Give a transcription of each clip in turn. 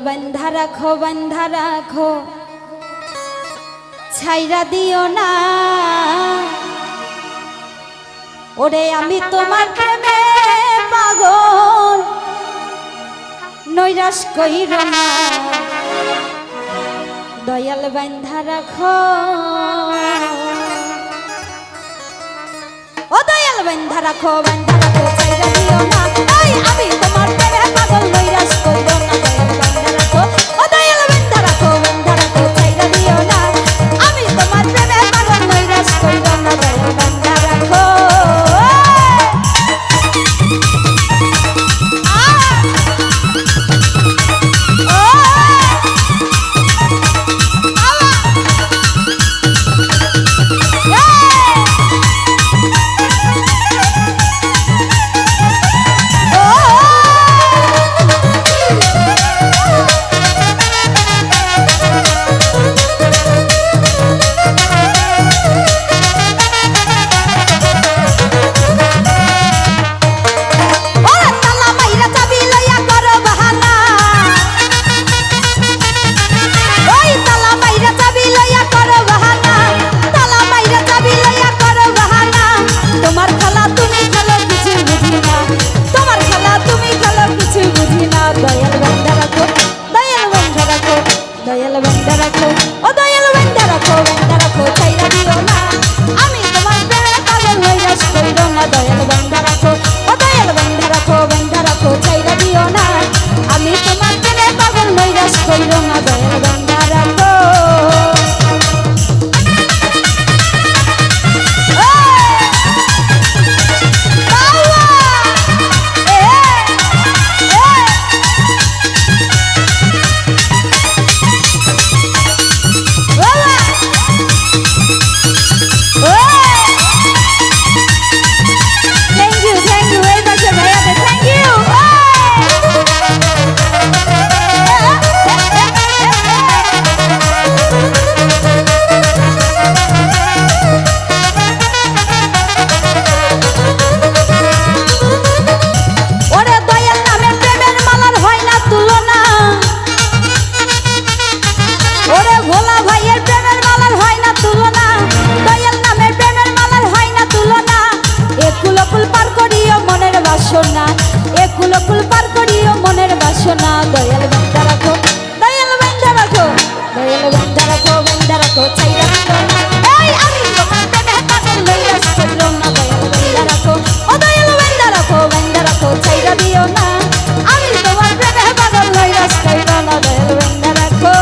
বান্ধা রাখো ছাইরা দিও না ওরে আমি তোমার প্রেমে পাগল নৈরাশ কইরো না দয়াল বান্ধা রাখো ও দয়াল বান্ধা রাখো ছাইরা দিও না এই আমি তোমার প্রেমে পাগল নৈরাশ কইরো না দয়াল বান্ধা রাখো ও দয়াল বান্ধা রাখো ছাইরা দিও না আমি তোমার প্রেমে পাগল নৈরাশ কইরো না দয়াল বান্ধা রাখো দয়াল বান্ধা রাখো ও দয়াল বান্ধা রাখো ছাইরা দিও না আমি তোমার প্রেমে পাগল নৈরাশ কইরো না দয়াল বান্ধা রাখো ও দয়াল বান্ধা রাখো ছাইরা দিও না আমি তোমার প্রেমে পাগল নৈরাশ কইরো না দয়াল বান্ধা রাখো একুলকুল পার করিও মনের বাসনা দয়াল বান্ধা রাখো ছাইরা দিও না এই আমি তোমার প্রেমে পাগল নৈরাশ কইরো না দয়াল বান্ধা রাখো ও দয়াল বান্ধা রাখো ছাইরা দিও না আমি তোমার প্রেমে পাগল নৈরাশ কইরো না দয়াল বান্ধা রাখো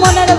মনের